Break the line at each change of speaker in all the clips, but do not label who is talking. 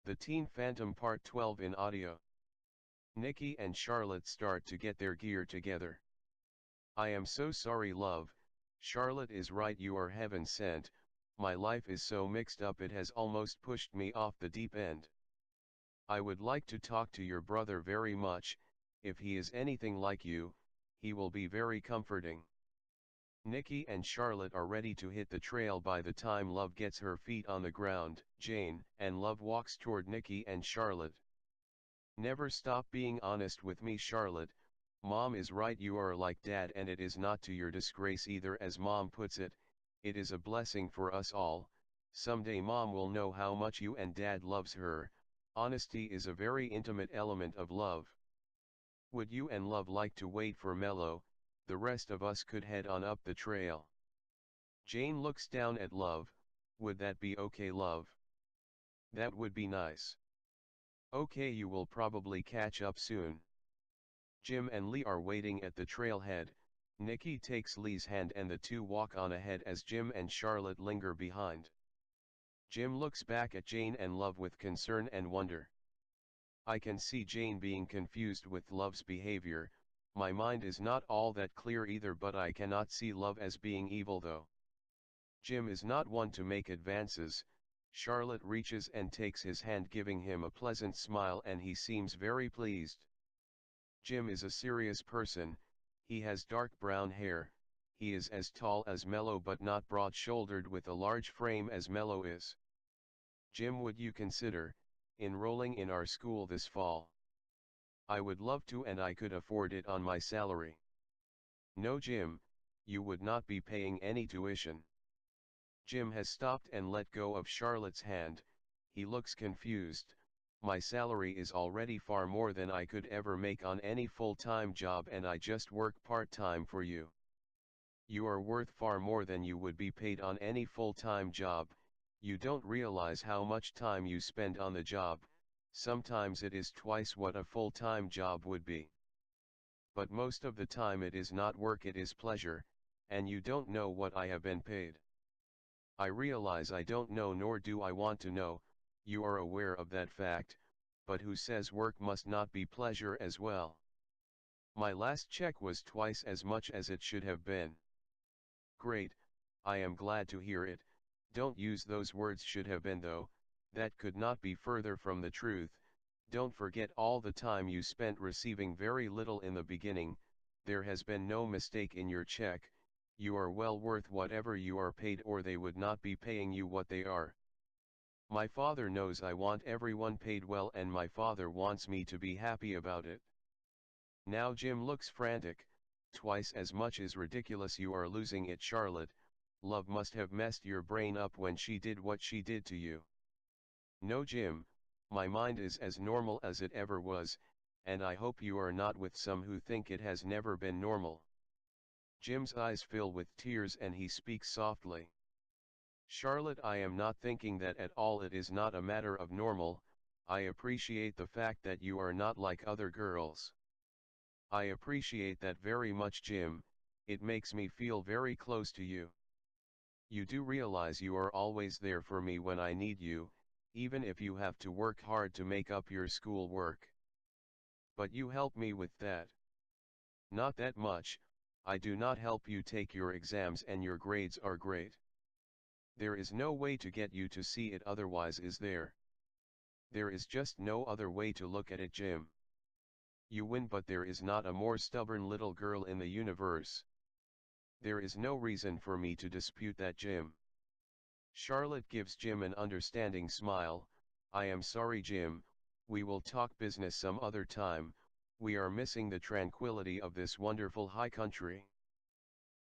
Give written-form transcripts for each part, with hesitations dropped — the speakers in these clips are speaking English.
The Teen Phantom Part 12 in audio. Nikki and Charlotte start to get their gear together. I am so sorry, love. Charlotte is right, you are heaven sent. My life is so mixed up it has almost pushed me off the deep end. I would like to talk to your brother very much. If he is anything like you, he will be very comforting. Nikki and Charlotte are ready to hit the trail by the time Love gets her feet on the ground. Jane and Love walks toward Nikki and Charlotte. Never stop being honest with me, Charlotte. Mom is right, you are like Dad, and it is not to your disgrace either, as Mom puts it. It is a blessing for us all. Someday Mom will know how much you and Dad loves her. Honesty is a very intimate element of love. Would you and Love like to wait for Mello? The rest of us could head on up the trail. Jane looks down at Love. Would that be okay, Love? That would be nice. Okay, you will probably catch up soon. Jim and Lee are waiting at the trailhead. Nikki takes Lee's hand and the two walk on ahead as Jim and Charlotte linger behind. Jim looks back at Jane and Love with concern and wonder. I can see Jane being confused with Love's behavior. My mind is not all that clear either, but I cannot see Love as being evil though. Jim is not one to make advances. Charlotte reaches and takes his hand, giving him a pleasant smile, and he seems very pleased. Jim is a serious person. He has dark brown hair. He is as tall as Mello but not broad-shouldered with a large frame as Mello is. Jim, would you consider enrolling in our school this fall? I would love to, and I could afford it on my salary. No, Jim, you would not be paying any tuition. Jim has stopped and let go of Charlotte's hand. He looks confused. My salary is already far more than I could ever make on any full-time job, and I just work part-time for you. You are worth far more than you would be paid on any full-time job. You don't realize how much time you spend on the job. Sometimes it is twice what a full-time job would be. But most of the time it is not work, it is pleasure, and you don't know what I have been paid. I realize I don't know, nor do I want to know. You are aware of that fact, but who says work must not be pleasure as well? My last check was twice as much as it should have been. Great, I am glad to hear it. Don't use those words should have been though, that could not be further from the truth. Don't forget all the time you spent receiving very little in the beginning. There has been no mistake in your check. You are well worth whatever you are paid, or they would not be paying you what they are. My father knows I want everyone paid well, and my father wants me to be happy about it. Now Jim looks frantic. Twice as much is ridiculous. You are losing it, Charlotte. Love must have messed your brain up when she did what she did to you. No, Jim, my mind is as normal as it ever was, and I hope you are not with some who think it has never been normal. Jim's eyes fill with tears and he speaks softly. Charlotte, I am not thinking that at all. It is not a matter of normal. I appreciate the fact that you are not like other girls. I appreciate that very much, Jim. It makes me feel very close to you. You do realize you are always there for me when I need you, even if you have to work hard to make up your school work. But you help me with that. Not that much. I do not help you take your exams, and your grades are great. There is no way to get you to see it otherwise, is there? There is just no other way to look at it, Jim. You win, but there is not a more stubborn little girl in the universe. There is no reason for me to dispute that, Jim. Charlotte gives Jim an understanding smile. I am sorry, Jim. We will talk business some other time. We are missing the tranquility of this wonderful high country.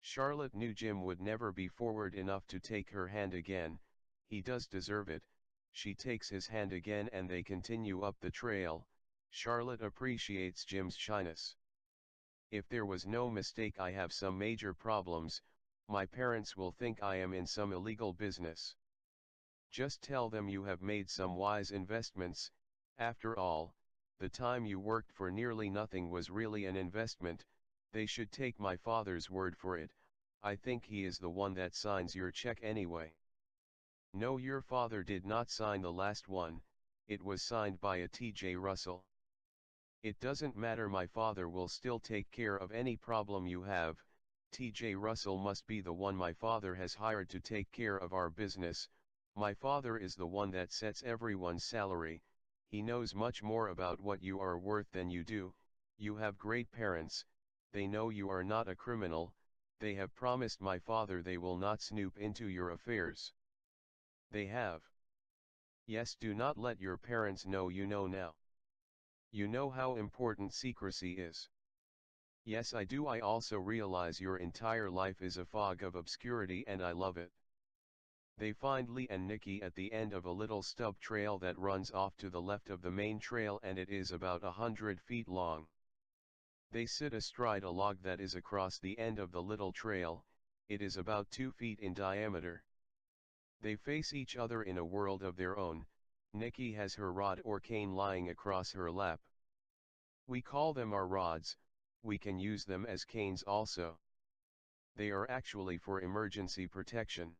Charlotte knew Jim would never be forward enough to take her hand again. He does deserve it. She takes his hand again and they continue up the trail. Charlotte appreciates Jim's shyness. If there was no mistake, I have some major problems. My parents will think I am in some illegal business. Just tell them you have made some wise investments. After all, the time you worked for nearly nothing was really an investment. They should take my father's word for it. I think he is the one that signs your check anyway. No, your father did not sign the last one. it was signed by a T.J. Russell. It doesn't matter, my father will still take care of any problem you have. T.J. Russell must be the one my father has hired to take care of our business. My father is the one that sets everyone's salary. He knows much more about what you are worth than you do. You have great parents, they know you are not a criminal, they have promised my father they will not snoop into your affairs. They have. Yes, do not let your parents know you know now. You know how important secrecy is. Yes, I do. I also realize your entire life is a fog of obscurity and I love it. They find Lee and Nikki at the end of a little stub trail that runs off to the left of the main trail, and it is about 100 feet long. They sit astride a log that is across the end of the little trail. It is about 2 feet in diameter. They face each other in a world of their own. Nikki has her rod or cane lying across her lap. We call them our rods, we can use them as canes also. They are actually for emergency protection.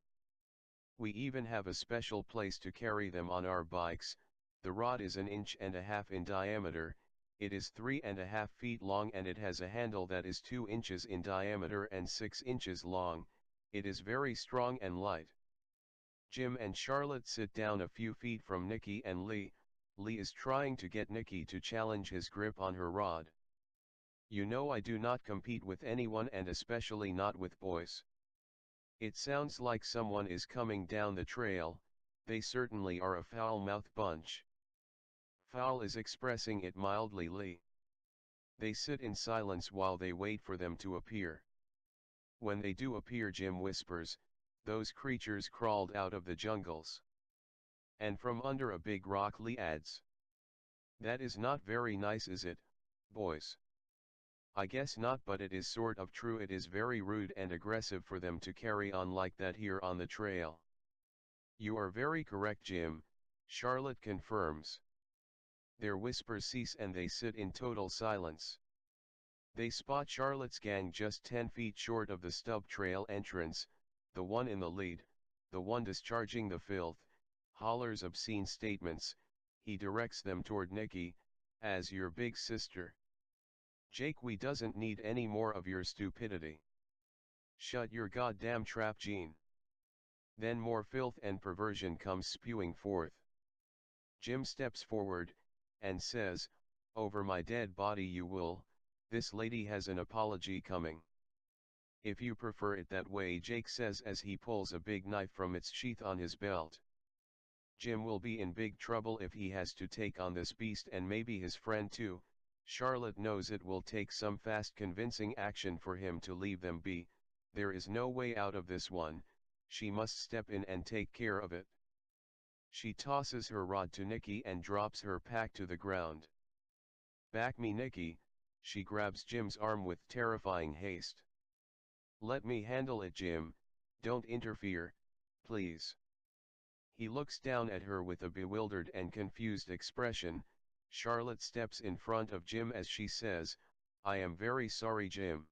We even have a special place to carry them on our bikes. The rod is 1.5 inches in diameter, it is 3.5 feet long, and it has a handle that is 2 inches in diameter and 6 inches long. It is very strong and light. Jim and Charlotte sit down a few feet from Nikki and Lee. Lee is trying to get Nikki to challenge his grip on her rod. You know I do not compete with anyone, and especially not with boys. It sounds like someone is coming down the trail. They certainly are a foul-mouthed bunch. Foul is expressing it mildly, Lee. They sit in silence while they wait for them to appear. When they do appear, Jim whispers, "Those creatures crawled out of the jungles." And from under a big rock, Lee adds, "That is not very nice, is it, boys?" I guess not, but it is sort of true. It is very rude and aggressive for them to carry on like that here on the trail. You are very correct, Jim, Charlotte confirms. Their whispers cease and they sit in total silence. They spot Charlotte's gang just 10 feet short of the stub trail entrance, the one in the lead, the one discharging the filth, hollers obscene statements. He directs them toward Nikki, "As your big sister. Jake, we doesn't need any more of your stupidity. Shut your goddamn trap, Gene." Then more filth and perversion comes spewing forth. Jim steps forward, and says, "Over my dead body you will, this lady has an apology coming." "If you prefer it that way," Jake says as he pulls a big knife from its sheath on his belt. Jim will be in big trouble if he has to take on this beast, and maybe his friend too. Charlotte knows it will take some fast convincing action for him to leave them be. There is no way out of this one, she must step in and take care of it. She tosses her rod to Nikki and drops her pack to the ground. "Back me, Nikki," she grabs Jim's arm with terrifying haste. "Let me handle it, Jim, don't interfere, please." He looks down at her with a bewildered and confused expression. Charlotte steps in front of Jim as she says, "I am very sorry, Jim."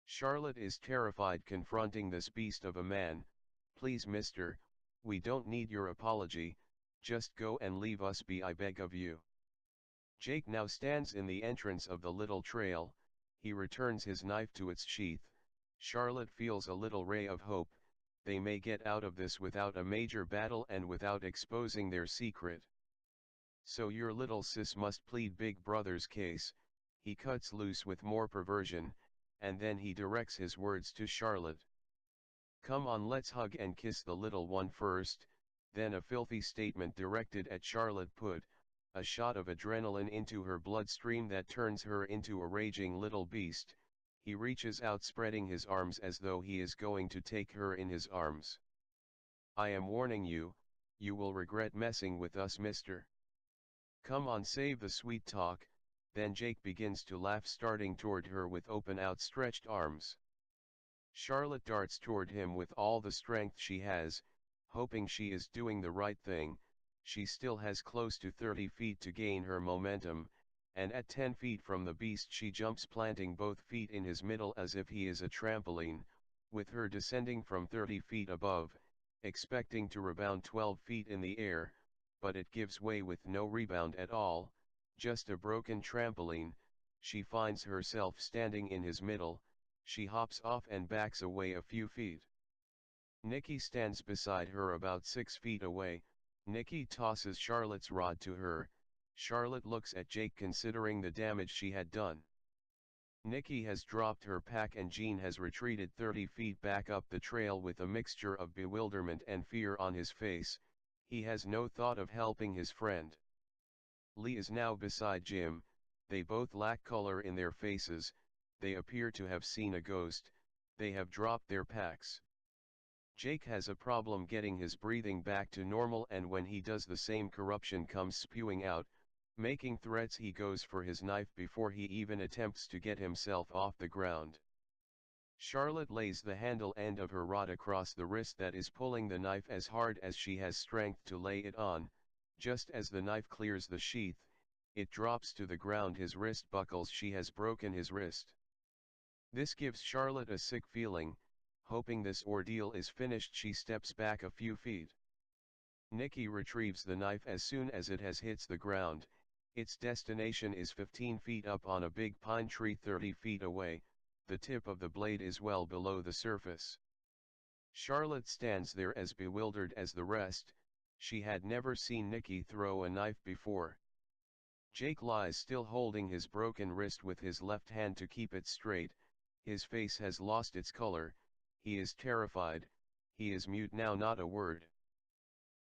Charlotte is terrified confronting this beast of a man. "Please, mister, we don't need your apology, just go and leave us be, I beg of you." Jake now stands in the entrance of the little trail. He returns his knife to its sheath. Charlotte feels a little ray of hope. They may get out of this without a major battle and without exposing their secret. "So your little sis must plead Big Brother's case." He cuts loose with more perversion, and then he directs his words to Charlotte. "Come on, let's hug and kiss the little one first." Then a filthy statement directed at Charlotte put a shot of adrenaline into her bloodstream that turns her into a raging little beast. He reaches out, spreading his arms as though he is going to take her in his arms. "I am warning you, you will regret messing with us, mister. Come on, save the sweet talk." Then Jake begins to laugh, starting toward her with open outstretched arms. Charlotte darts toward him with all the strength she has, hoping she is doing the right thing. She still has close to 30 feet to gain her momentum, and at 10 feet from the beast she jumps, planting both feet in his middle as if he is a trampoline, with her descending from 30 feet above, expecting to rebound 12 feet in the air. but it gives way with no rebound at all, just a broken trampoline. She finds herself standing in his middle, she hops off and backs away a few feet. Nikki stands beside her about 6 feet away. Nikki tosses Charlotte's rod to her. Charlotte looks at Jake considering the damage she had done. Nikki has dropped her pack and Jean has retreated 30 feet back up the trail with a mixture of bewilderment and fear on his face. He has no thought of helping his friend. Lee is now beside Jim. They both lack color in their faces, they appear to have seen a ghost, they have dropped their packs. Jake has a problem getting his breathing back to normal, and when he does, the same corruption comes spewing out, making threats. He goes for his knife before he even attempts to get himself off the ground. Charlotte lays the handle end of her rod across the wrist that is pulling the knife as hard as she has strength to lay it on. Just as the knife clears the sheath, it drops to the ground. His wrist buckles. She has broken his wrist. This gives Charlotte a sick feeling. Hoping this ordeal is finished, she steps back a few feet. Nikki retrieves the knife as soon as it has hits the ground. Its destination is 15 feet up on a big pine tree 30 feet away. The tip of the blade is well below the surface. Charlotte stands there as bewildered as the rest. She had never seen Nikki throw a knife before. Jake lies still, holding his broken wrist with his left hand to keep it straight. His face has lost its color. He is terrified. He is mute now, not a word.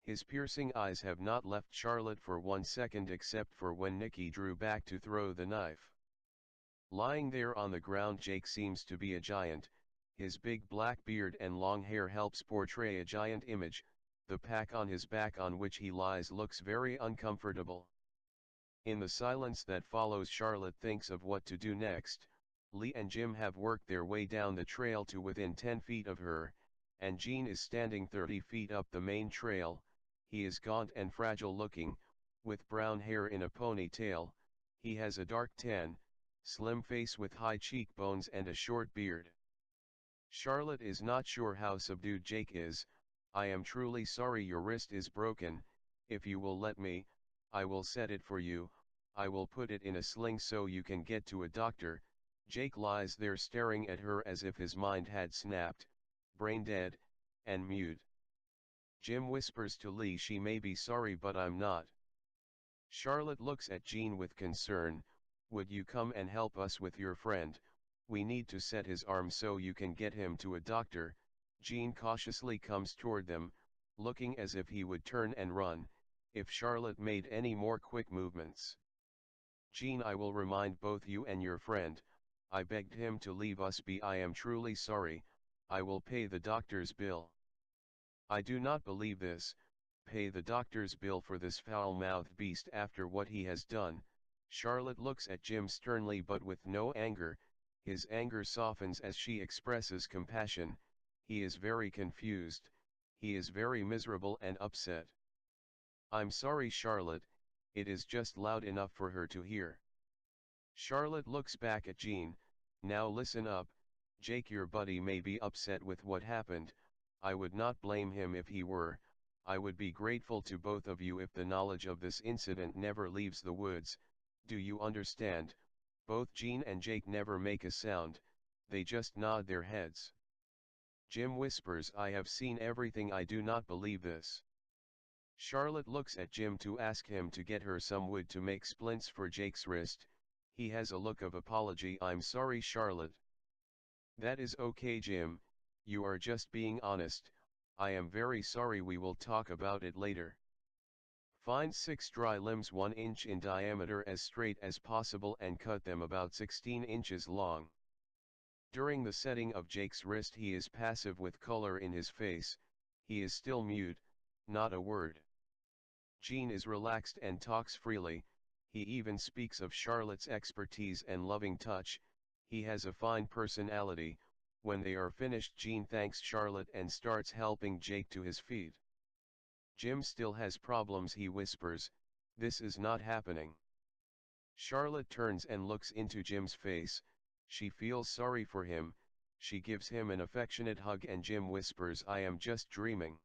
His piercing eyes have not left Charlotte for 1 second, except for when Nikki drew back to throw the knife. Lying there on the ground, Jake seems to be a giant. His big black beard and long hair helps portray a giant image. The pack on his back on which he lies looks very uncomfortable. In the silence that follows, Charlotte thinks of what to do next. Lee and Jim have worked their way down the trail to within 10 feet of her, and Jean is standing 30 feet up the main trail. He is gaunt and fragile looking, with brown hair in a ponytail. He has a dark tan, slim face with high cheekbones and a short beard. Charlotte is not sure how subdued Jake is. I am truly sorry your wrist is broken. If you will let me, I will set it for you. I will put it in a sling so you can get to a doctor. Jake lies there staring at her as if his mind had snapped, brain dead, and mute. Jim whispers to Lee, she may be sorry but I'm not. Charlotte looks at Jean with concern. Would you come and help us with your friend? We need to set his arm so you can get him to a doctor. Jean cautiously comes toward them, looking as if he would turn and run, if Charlotte made any more quick movements. Jean, I will remind both you and your friend, I begged him to leave us be. I am truly sorry. I will pay the doctor's bill. I do not believe this. Pay the doctor's bill for this foul-mouthed beast after what he has done. Charlotte looks at Jim sternly but with no anger. His anger softens as she expresses compassion. He is very confused. He is very miserable and upset. I'm sorry, Charlotte, it is just loud enough for her to hear. Charlotte looks back at Jean. Now listen up, Jake, your buddy may be upset with what happened. I would not blame him if he were. I would be grateful to both of you if the knowledge of this incident never leaves the woods. Do you understand? Both Jean and Jake never make a sound, they just nod their heads. Jim whispers, I have seen everything, I do not believe this. Charlotte looks at Jim to ask him to get her some wood to make splints for Jake's wrist. He has a look of apology. I'm sorry, Charlotte. That is okay, Jim, you are just being honest. I am very sorry, we will talk about it later. Find 6 dry limbs 1 inch in diameter as straight as possible and cut them about 16 inches long. During the setting of Jake's wrist, he is passive with color in his face. He is still mute, not a word. Jean is relaxed and talks freely. He even speaks of Charlotte's expertise and loving touch. He has a fine personality. When they are finished, Jean thanks Charlotte and starts helping Jake to his feet. Jim still has problems, he whispers, this is not happening. Charlotte turns and looks into Jim's face. She feels sorry for him. She gives him an affectionate hug and Jim whispers, I am just dreaming.